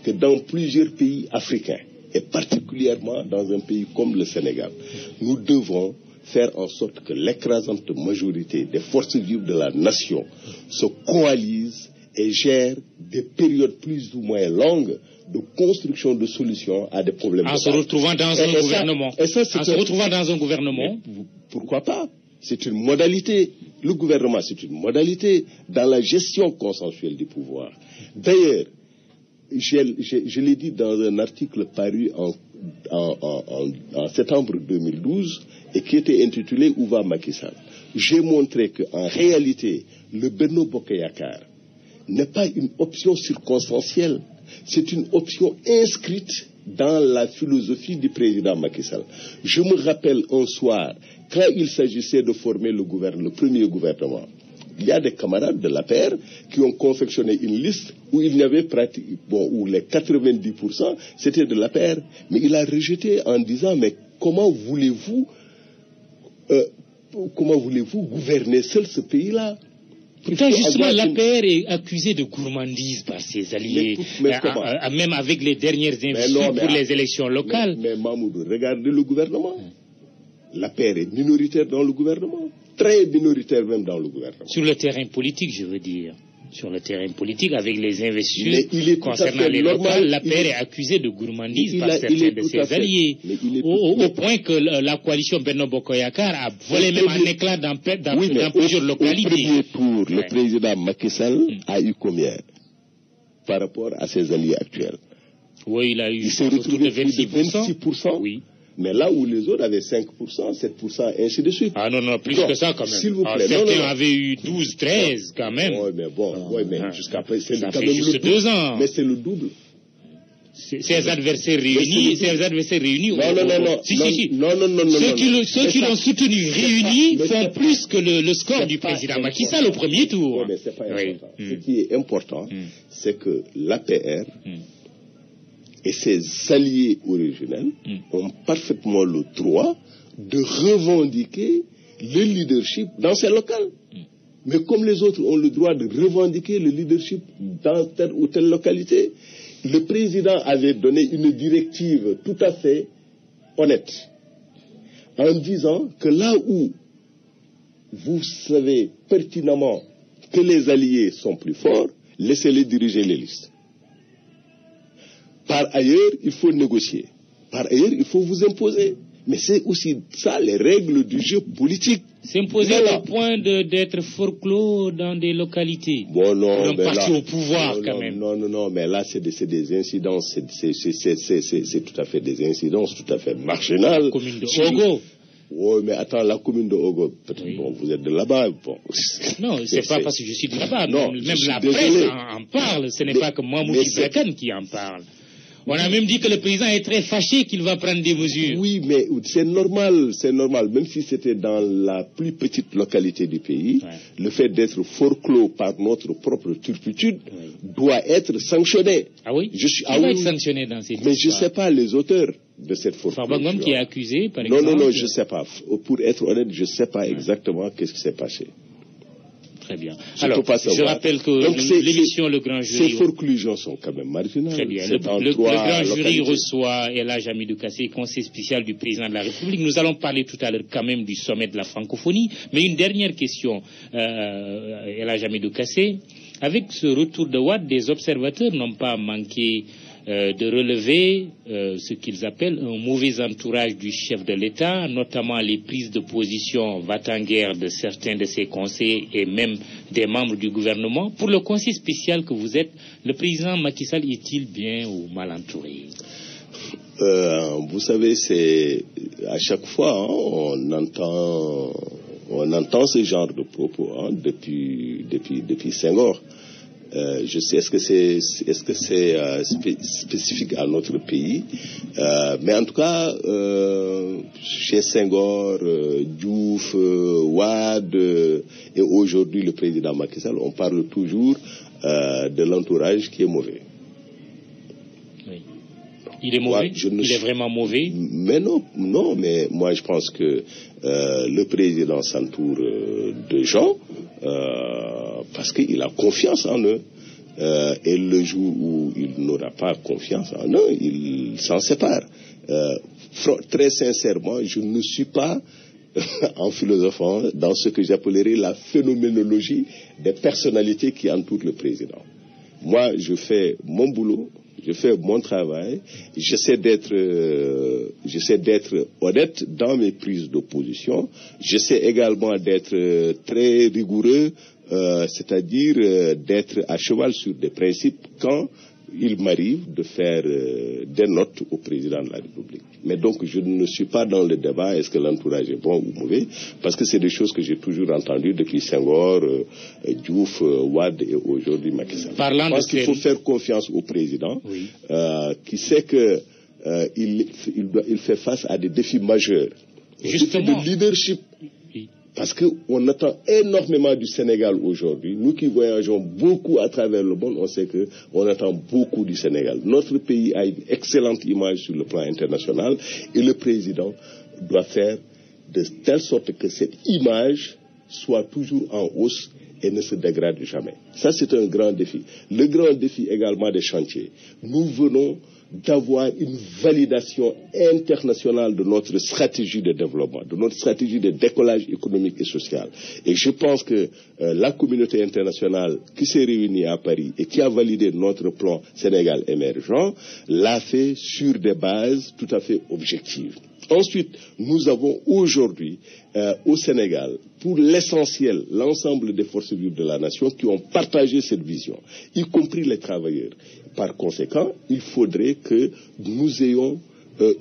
que dans plusieurs pays africains, et particulièrement dans un pays comme le Sénégal, nous devons faire en sorte que l'écrasante majorité des forces vives de la nation se coalisent et gèrent des périodes plus ou moins longues de construction de solutions à des problèmes. En se retrouvant dans un gouvernement. En se retrouvant dans un gouvernement. Pourquoi pas? C'est une modalité. Le gouvernement, c'est une modalité dans la gestion consensuelle du pouvoir. D'ailleurs, je l'ai dit dans un article paru en septembre 2012 et qui était intitulé « Où va Macky Sall ?» J'ai montré qu'en réalité, le Benno Bokk Yakaar n'est pas une option circonstancielle, c'est une option inscrite dans la philosophie du président Macky Sall. Je me rappelle un soir, quand il s'agissait de former le premier gouvernement, il y a des camarades de l'APR qui ont confectionné une liste où il y avait où les 90% c'était de l'APR, mais il a rejeté en disant mais comment voulez-vous gouverner seul ce pays-là? Pourtant, justement, l'APR est accusé de gourmandise par ses alliés, même avec les dernières investitures pour les élections locales. Mais Mahmoud, regardez le gouvernement. L'APR est minoritaire dans le gouvernement, très minoritaire même dans le gouvernement. Sur le terrain politique, je veux dire. Sur le terrain politique, avec les investitures concernant les locales, l'APR est accusé de gourmandise par certains de ses alliés. Au point que la coalition Benno Bokk Yakaar a volé même un éclat dans plusieurs localités. Au premier tour, le président Macky Sall a eu combien par rapport à ses alliés actuels? Oui, il a eu autour de 26%. Oui. Mais là où les autres avaient 5%, 7%, ainsi de suite. Ah non, plus que ça quand même. S'il vous plaît. Certains avaient eu 12, 13 quand même. Oui, mais jusqu'à présent, c'est quand même le juste 2 ans. Mais c'est le double. Ses adversaires réunis. Non. Si. Ceux qui l'ont soutenu réunis font plus que le score du président Macky Sall au premier tour. Oui, mais c'est pas important. Ce qui est important, c'est que l'APR et ses alliés originels ont parfaitement le droit de revendiquer le leadership dans ces locales. Mais comme les autres ont le droit de revendiquer le leadership dans telle ou telle localité, le président avait donné une directive tout à fait honnête en disant que là où vous savez pertinemment que les alliés sont plus forts, laissez-les diriger les listes. Par ailleurs, il faut négocier. Par ailleurs, il faut vous imposer. Mais c'est aussi ça, les règles du jeu politique. S'imposer au point d'être forclos dans des localités. Bon, non, un parti au pouvoir, quand même. Non, mais là, c'est des incidences. C'est tout à fait des incidences tout à fait marginales. La commune de Ogo. Oui, mais attends, la commune de Ogo, peut-être, bon, vous êtes de là-bas. Bon. Non, c'est pas parce que je suis de là-bas. Même la presse en parle. Ce n'est pas que Mahmoud Ibrakan qui en parle. On a même dit que le président est très fâché qu'il va prendre des mesures. Oui, mais c'est normal. Même si c'était dans la plus petite localité du pays, le fait d'être forclos par notre propre turpitude doit être sanctionné. Ah oui? Qui va être sanctionné dans cette histoire? Mais je ne sais pas les auteurs de cette forclos. Farbangom qui est accusé, par exemple? Non, je ne sais pas. Pour être honnête, je ne sais pas exactement qu'est-ce qui s'est passé. Très bien. Alors, je rappelle que l'émission Le Grand Jury... Ces forclusions sont quand même marginales. Très bien. Le Grand Jury reçoit Elhadji Hamidou Kassé, conseiller spécial du président de la République. Nous allons parler tout à l'heure quand même du sommet de la francophonie. Mais une dernière question, Elhadji Hamidou Kassé. Avec ce retour de Wade, des observateurs n'ont pas manqué de relever ce qu'ils appellent un mauvais entourage du chef de l'État, notamment les prises de position va-t-en-guerre de certains de ses conseillers et même des membres du gouvernement. Pour le conseil spécial que vous êtes, le président Macky Sall est-il bien ou mal entouré? Vous savez, c'est à chaque fois on entend ce genre de propos depuis Senghor. Je sais, est-ce que c'est spécifique à notre pays, mais en tout cas chez Senghor, Diouf, Wade et aujourd'hui le président Macky Sall, on parle toujours de l'entourage qui est mauvais. Oui. Il est mauvais? Il est vraiment mauvais? Mais non, mais moi je pense que le président s'entoure de gens parce qu'il a confiance en eux. Et le jour où il n'aura pas confiance en eux, il s'en sépare. Très sincèrement, je ne suis pas en philosophant dans ce que j'appellerais la phénoménologie des personnalités qui entourent le président. Moi, je fais mon boulot, je fais mon travail, j'essaie d'être j'essaie d'être honnête dans mes prises de position. J'essaie également d'être très rigoureux, c'est-à-dire d'être à cheval sur des principes quand il m'arrive de faire des notes au président de la République. Mais donc, je ne suis pas dans le débat, est-ce que l'entourage est bon ou mauvais, parce que c'est des choses que j'ai toujours entendues depuis Senghor, Diouf, Wade et aujourd'hui Macky Sall. Je pense qu'il faut faire confiance au président, qui sait que il fait face à des défis majeurs. Justement. De leadership. Parce qu'on attend énormément du Sénégal aujourd'hui. Nous qui voyageons beaucoup à travers le monde, on sait qu'on attend beaucoup du Sénégal. Notre pays a une excellente image sur le plan international et le président doit faire de telle sorte que cette image soit toujours en hausse et ne se dégrade jamais. Ça, c'est un grand défi. Le grand défi également des chantiers. Nous venons d'avoir une validation internationale de notre stratégie de développement, de notre stratégie de décollage économique et social. Et je pense que la communauté internationale qui s'est réunie à Paris et qui a validé notre plan Sénégal émergent l'a fait sur des bases tout à fait objectives. Ensuite, nous avons aujourd'hui au Sénégal, pour l'essentiel, l'ensemble des forces vives de la nation qui ont partagé cette vision, y compris les travailleurs. Par conséquent, il faudrait que nous ayons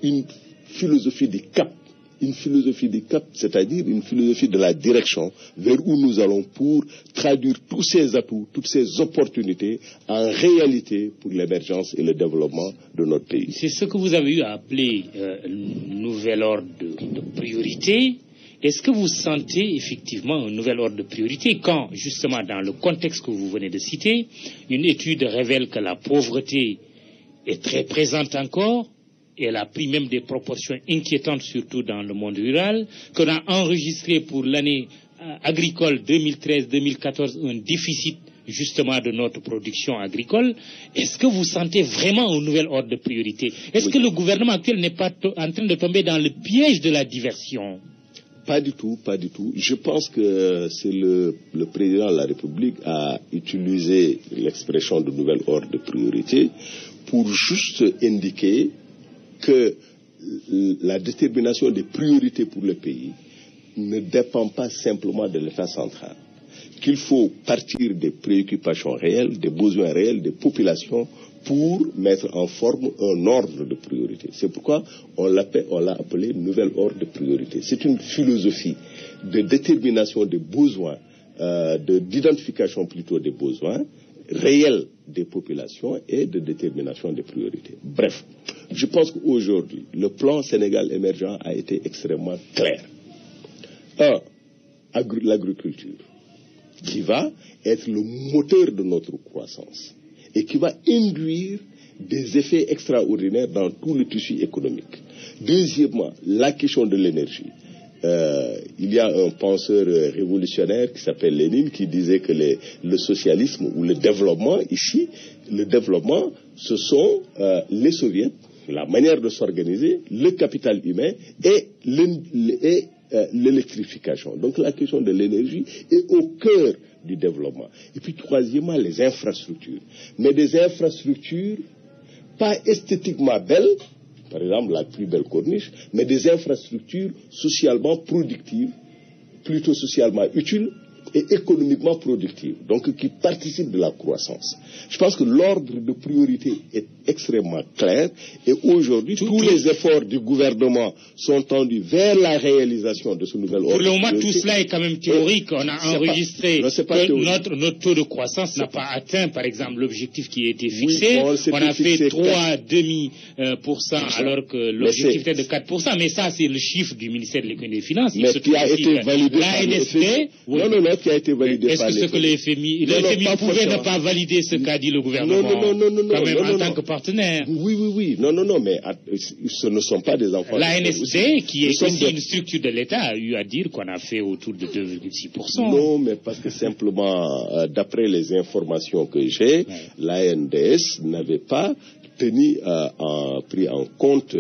une philosophie du cap. Une philosophie du cap, c'est-à-dire une philosophie de la direction vers où nous allons pour traduire tous ces atouts, toutes ces opportunités en réalité pour l'émergence et le développement de notre pays. C'est ce que vous avez eu à appeler nouvel ordre de priorité. Est-ce que vous sentez effectivement un nouvel ordre de priorité quand, justement, dans le contexte que vous venez de citer, une étude révèle que la pauvreté est très présente encore, et elle a pris même des proportions inquiétantes, surtout dans le monde rural, qu'on a enregistré pour l'année agricole 2013-2014 un déficit justement de notre production agricole. Est-ce que vous sentez vraiment un nouvel ordre de priorité? Est-ce que le gouvernement actuel n'est pas en train de tomber dans le piège de la diversion? Pas du tout, pas du tout. Je pense que c'est le président de la République a utilisé l'expression de nouvel ordre de priorité pour juste indiquer que la détermination des priorités pour le pays ne dépend pas simplement de l'État central. Qu'il faut partir des préoccupations réelles, des besoins réels des populations pour mettre en forme un ordre de priorité. C'est pourquoi on l'a appelé nouvel ordre de priorité. C'est une philosophie de détermination des besoins, d'identification plutôt des besoins réels des populations et de détermination des priorités. Bref, je pense qu'aujourd'hui, le plan Sénégal émergent a été extrêmement clair. L'agriculture, qui va être le moteur de notre croissance et qui va induire des effets extraordinaires dans tout le tissu économique. Deuxièmement, la question de l'énergie. Il y a un penseur révolutionnaire qui s'appelle Lénine qui disait que le socialisme ou le développement, ici, le développement, ce sont les soviets, la manière de s'organiser, le capital humain et l'électrification. Donc la question de l'énergie est au cœur du développement. Et puis troisièmement, les infrastructures. Mais des infrastructures pas esthétiquement belles, par exemple la plus belle corniche, mais des infrastructures socialement productives, plutôt socialement utiles et économiquement productives, donc qui participent de la croissance. Je pense que l'ordre de priorité est extrêmement clair et aujourd'hui, tous les efforts du gouvernement sont tendus vers la réalisation de ce nouvel ordre. Pour le moment, tout cela est quand même théorique. On a enregistré que notre taux de croissance n'a pas atteint, par exemple, l'objectif qui a été fixé. On a fait 3,5% alors que l'objectif était de 4%. Mais ça, c'est le chiffre du ministère de l'économie et des Finances. Mais qui a été validé par l'ANSD. Non, qui a été validé par l'FMI. Est-ce que le FMI pouvait ne pas valider ce qu'a dit le gouvernement quand même en tant que partenaire? Oui. Non, mais ce ne sont pas des enfants. L'ANSD, qui est aussi une structure de l'État, a eu à dire qu'on a fait autour de 2,6%. Non, mais parce que simplement, d'après les informations que j'ai, l'ANDS n'avait pas pris en compte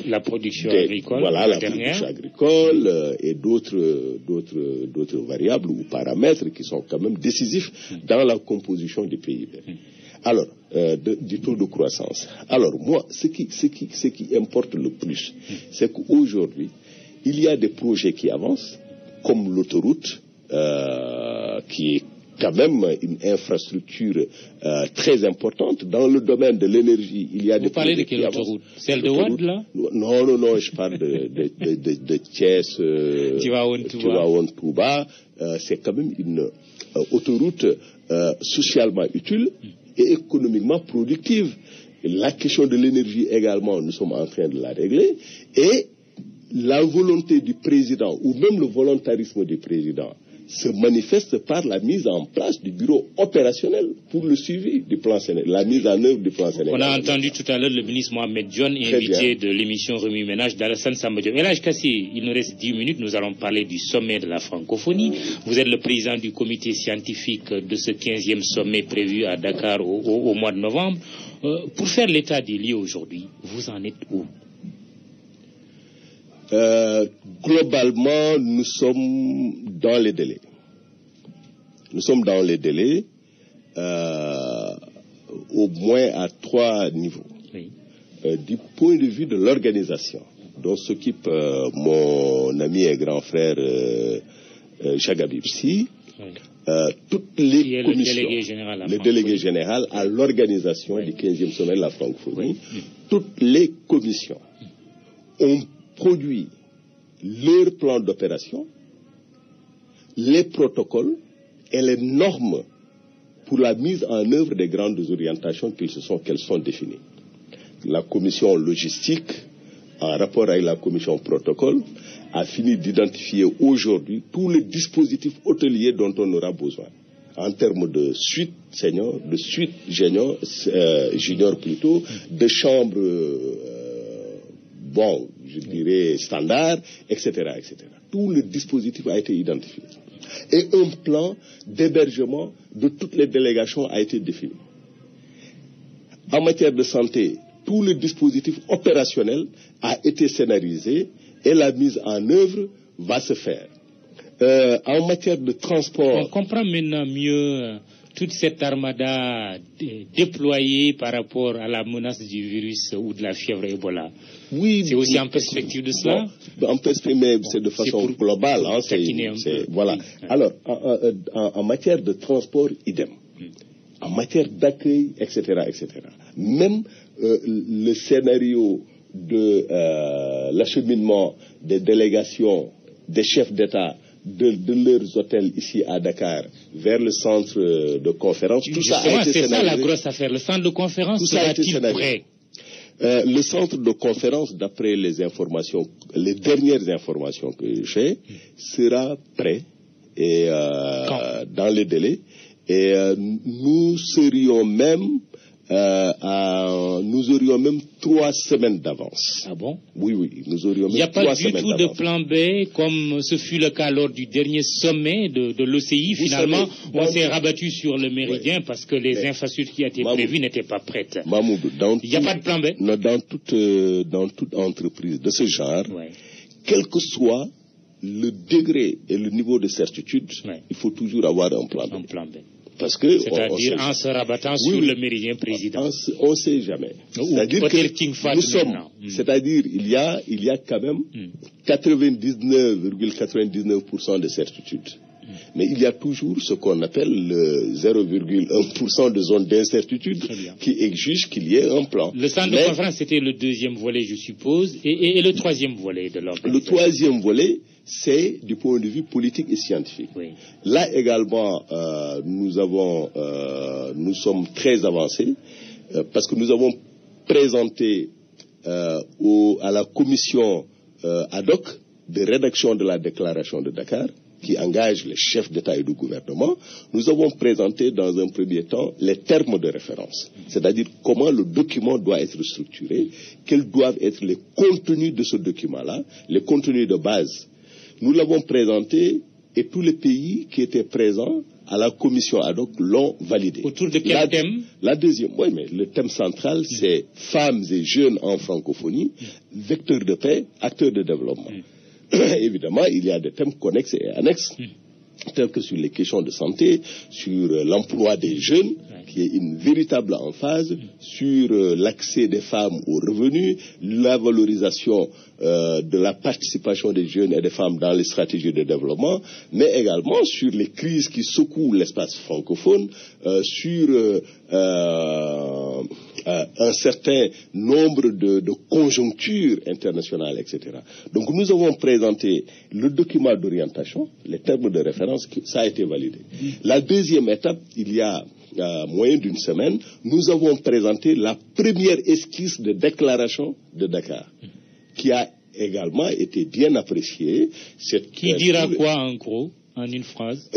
la production agricole, voilà, la production agricole et d'autres variables ou paramètres qui sont quand même décisifs dans la composition du PIB. Alors, du taux de croissance. Alors moi, ce qui importe le plus, c'est qu'aujourd'hui, il y a des projets qui avancent, comme l'autoroute, qui est quand même une infrastructure très importante. Dans le domaine de l'énergie, il y a des projets. Vous parlez de quelle autoroute? Celle de Ouad, là? Non, je parle de Thiès, Tivaouane-Touba. C'est quand même une autoroute socialement utile et économiquement productive. La question de l'énergie également, nous sommes en train de la régler. Et la volonté du président, ou même le volontarisme du président, se manifeste par la mise en place du bureau opérationnel pour le suivi du plan Sénégal, la mise en œuvre du plan Sénégal. On a entendu tout à l'heure le ministre Mohamed Dionne, invité de l'émission Remue Ménage d'Alassane Samba Diop. Elhadji Kassé, il nous reste 10 minutes, nous allons parler du sommet de la francophonie. Vous êtes le président du comité scientifique de ce 15e sommet prévu à Dakar au mois de novembre. Pour faire l'état des lieux aujourd'hui, vous en êtes où? Globalement, nous sommes dans les délais. Nous sommes dans les délais au moins à 3 niveaux. Oui. Du point de vue de l'organisation, dont s'occupe mon ami et grand frère Jagabib Sy, toutes les commissions, le délégué général à l'organisation du 15e sommet de la francophonie, toutes les commissions ont produit leur plan d'opération, les protocoles et les normes pour la mise en œuvre des grandes orientations qu'elles sont définies. La commission logistique, en rapport avec la commission protocole, a fini d'identifier aujourd'hui tous les dispositifs hôteliers dont on aura besoin, en termes de suite senior, de suite junior plutôt, de chambres je dirais standard, etc., etc. Tout le dispositif a été identifié. Et un plan d'hébergement de toutes les délégations a été défini. En matière de santé, tout le dispositif opérationnel a été scénarisé et la mise en œuvre va se faire. En matière de transport... On comprend maintenant mieux toute cette armada déployée par rapport à la menace du virus ou de la fièvre Ebola. Oui, c'est aussi en perspective de cela. En perspective, mais c'est de façon globale. Voilà. Alors, en matière de transport, idem. En matière d'accueil, etc., etc. Même le scénario de l'acheminement des délégations des chefs d'État de leurs hôtels ici à Dakar vers le centre de conférence. Tout ça a été c'est ça la grosse affaire. Le centre de conférence sera-t-il prêt? Le centre de conférence, d'après les dernières informations que j'ai, sera prêt et dans les délais. Et nous aurions même 3 semaines d'avance. Ah bon? Oui, nous aurions même 3 semaines d'avance. Il n'y a pas du tout de plan B, comme ce fut le cas lors du dernier sommet de l'OCI. Finalement, on s'est rabattu sur le méridien parce que les infrastructures qui étaient prévues n'étaient pas prêtes. Mahmoud, il n'y a pas de plan B? Dans toute entreprise de ce genre, quel que soit le degré et le niveau de certitude, il faut toujours avoir un plan B. Un plan B. C'est-à-dire en se rabattant sur le méridien président. On ne sait jamais. C'est-à-dire que nous sommes. C'est-à-dire il y a quand même 99,99% de certitude. Mais il y a toujours ce qu'on appelle le 0,1% de zone d'incertitude qui exige qu'il y ait un plan. Le centre de conférence, c'était le 2e volet, je suppose, et le 3e volet de l'ordre. Le 3e volet, c'est du point de vue politique et scientifique. Oui. Là également, nous sommes très avancés parce que nous avons présenté à la commission ad hoc de rédaction de la déclaration de Dakar, qui engage les chefs d'État et de gouvernement, nous avons présenté dans un premier temps les termes de référence, c'est-à-dire comment le document doit être structuré, quels doivent être les contenus de ce document-là, les contenus de base. Nous l'avons présenté et tous les pays qui étaient présents à la commission ad hoc l'ont validé. Autour de quel thème? La deuxième, oui, mais le thème central, c'est femmes et jeunes en francophonie, vecteurs de paix, acteurs de développement. Évidemment, il y a des thèmes connexes et annexes. tels que sur les questions de santé, sur l'emploi des jeunes, qui est une véritable emphase, sur l'accès des femmes aux revenus, la valorisation de la participation des jeunes et des femmes dans les stratégies de développement, mais également sur les crises qui secouent l'espace francophone, sur un certain nombre de conjonctures internationales, etc. Donc nous avons présenté le document d'orientation, les termes de référence, ça a été validé. La deuxième étape, il y a moyen d'une semaine, nous avons présenté la première esquisse de déclaration de Dakar, qui a également été bien appréciée. Qui dira quoi en gros, en une phrase?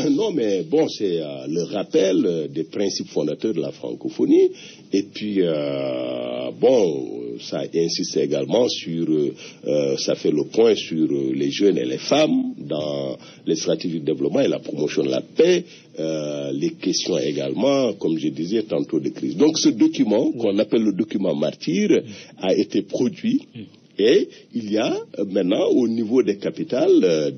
Non, mais bon, c'est le rappel des principes fondateurs de la francophonie. Et puis, bon, ça insiste également sur, ça fait le point sur les jeunes et les femmes dans les stratégies de développement et la promotion de la paix, les questions également, comme je disais tantôt, de crise. Donc ce document, qu'on appelle le document martyr, a été produit. Et il y a maintenant au niveau des capitales,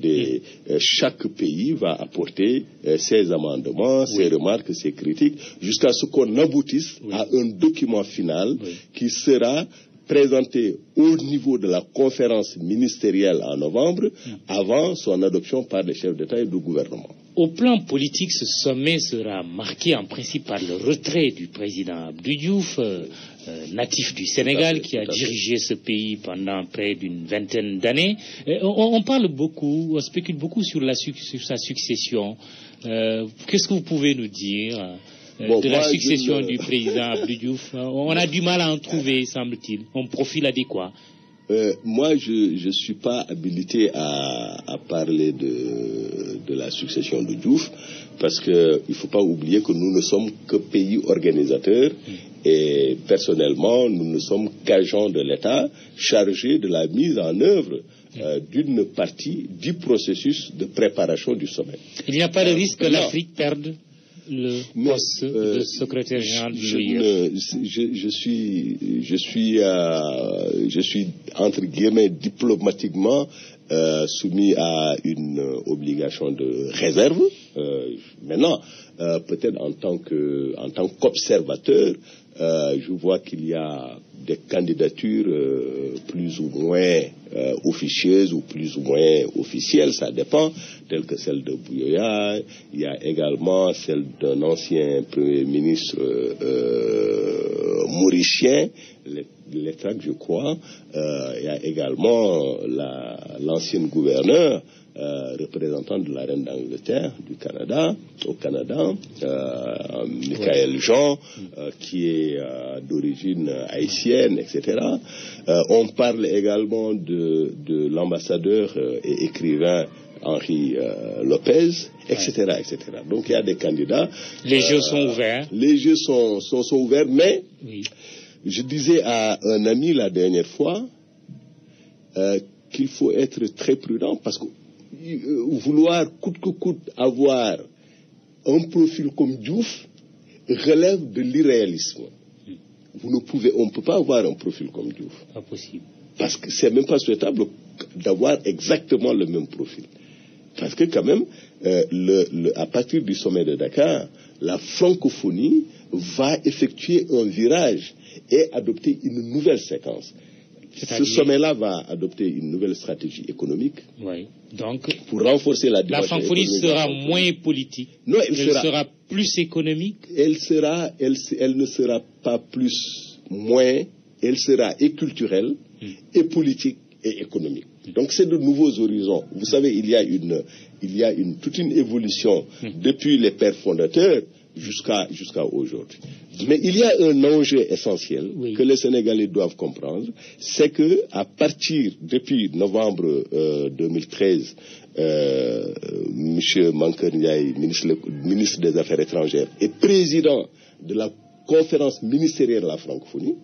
chaque pays va apporter ses amendements, ses remarques, ses critiques, jusqu'à ce qu'on aboutisse à un document final qui sera présenté au niveau de la conférence ministérielle en novembre, avant son adoption par les chefs d'État et du gouvernement. Au plan politique, ce sommet sera marqué en principe par le retrait du président Abdou Diouf, natif du Sénégal, qui a dirigé ce pays pendant près d'une vingtaine d'années. On parle beaucoup, on spécule beaucoup sur sa succession. Qu'est-ce que vous pouvez nous dire de la succession du président Abdou Diouf? On a du mal à en trouver, semble-t-il, un profil adéquat. Moi, je ne suis pas habilité à parler de la succession de Diouf, parce qu'il ne faut pas oublier que nous ne sommes que pays organisateurs, et personnellement, nous ne sommes qu'agents de l'État chargés de la mise en œuvre d'une partie du processus de préparation du sommet. Il n'y a pas de risque que l'Afrique perde le poste de secrétaire général de l'OIF? Je suis entre guillemets diplomatiquement soumis à une obligation de réserve. Maintenant, peut-être en tant qu'observateur, je vois qu'il y a des candidatures plus ou moins officieuses ou plus ou moins officielles, ça dépend, telles que celle de Bouyoya. Il y a également celle d'un ancien premier ministre mauricien, Letrak, je crois. Il y a également l'ancienne gouverneure, représentant de la reine d'Angleterre au Canada, Michael Jean, qui est d'origine haïtienne, etc. On parle également de l'ambassadeur et écrivain Henri Lopez, etc., etc. Donc il y a des candidats. Les jeux sont ouverts. Les jeux sont ouverts, mais je disais à un ami la dernière fois qu'il faut être très prudent, parce que vouloir coûte que coûte avoir un profil comme Diouf relève de l'irréalisme. On ne peut pas avoir un profil comme Diouf. Pas possible. Parce que c'est même pas souhaitable d'avoir exactement le même profil. Parce que quand même, à partir du sommet de Dakar, la francophonie va effectuer un virage et adopter une nouvelle séquence. Ce sommet-là va adopter une nouvelle stratégie économique. Oui. Donc, pour renforcer la dimension francophonie sera moins politique. Non, elle sera plus économique. Elle ne sera pas moins, elle sera et culturelle, et politique, et économique. Donc c'est de nouveaux horizons. Vous savez, il y a toute une évolution depuis les pères fondateurs jusqu'à aujourd'hui. Mais il y a un enjeu essentiel que les Sénégalais doivent comprendre, c'est que à partir depuis novembre 2013, M. Mankeur Ndiaye, ministre des Affaires étrangères, et président de la conférence ministérielle de la francophonie,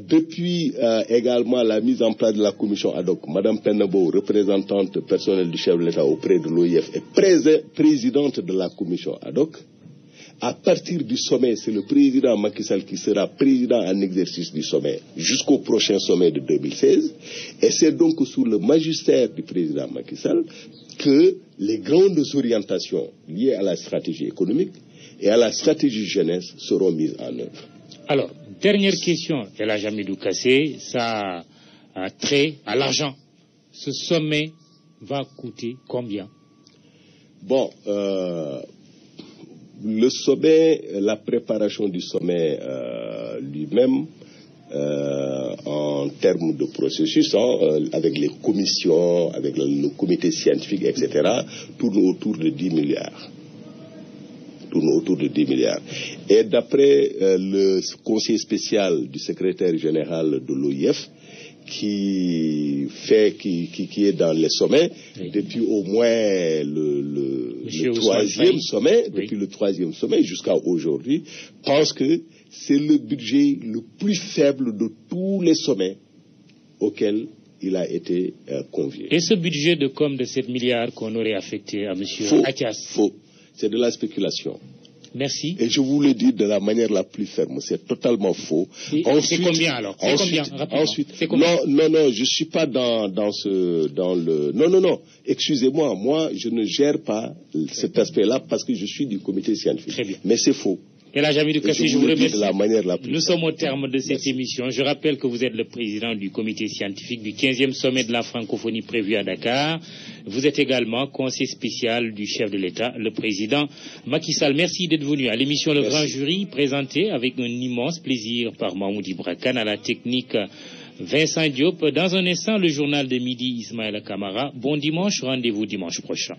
depuis également la mise en place de la commission ad hoc, Mme Penabo, représentante personnelle du chef de l'État auprès de l'OIF et présidente de la commission ad hoc, À partir du sommet, c'est le président Macky Sall qui sera président en exercice du sommet jusqu'au prochain sommet de 2016. Et c'est donc sous le magistère du président Macky Sall que les grandes orientations liées à la stratégie économique et à la stratégie jeunesse seront mises en œuvre. Alors, dernière question, El Hadj Hamidou Kassé, ça a trait à l'argent. Ce sommet va coûter combien? Bon, le sommet, la préparation du sommet lui-même, en termes de processus, avec les commissions, avec le comité scientifique, etc., tourne autour de 10 milliards. Et d'après le conseil spécial du secrétaire général de l'OIF, qui est dans les sommets, oui, depuis au moins le troisième sommet, depuis le troisième sommet jusqu'à aujourd'hui, pense que c'est le budget le plus faible de tous les sommets auxquels il a été convié. Et ce budget de comme de 7 milliards qu'on aurait affecté à M. Athias? Faux. C'est de la spéculation. Merci. Et je vous le dis de la manière la plus ferme, c'est totalement faux. C'est combien alors? C'est combien, rapidement? Ensuite, non, je suis pas dans le. Non. Excusez-moi, moi, je ne gère pas cet aspect-là parce que je suis du comité scientifique. Très bien. Mais c'est faux. El Hadj Hamidou Kassé, je vous remercie. De la manière la plus Nous sommes au terme de cette émission. Je rappelle que vous êtes le président du comité scientifique du 15e sommet de la francophonie prévu à Dakar. Vous êtes également conseiller spécial du chef de l'État, le président Macky Sall. Merci d'être venu à l'émission Le Grand Jury, présentée avec un immense plaisir par Mahmoud Ibra Kane, à la technique Vincent Diop. Dans un instant, le journal de midi, Ismaël Kamara. Bon dimanche, rendez-vous dimanche prochain.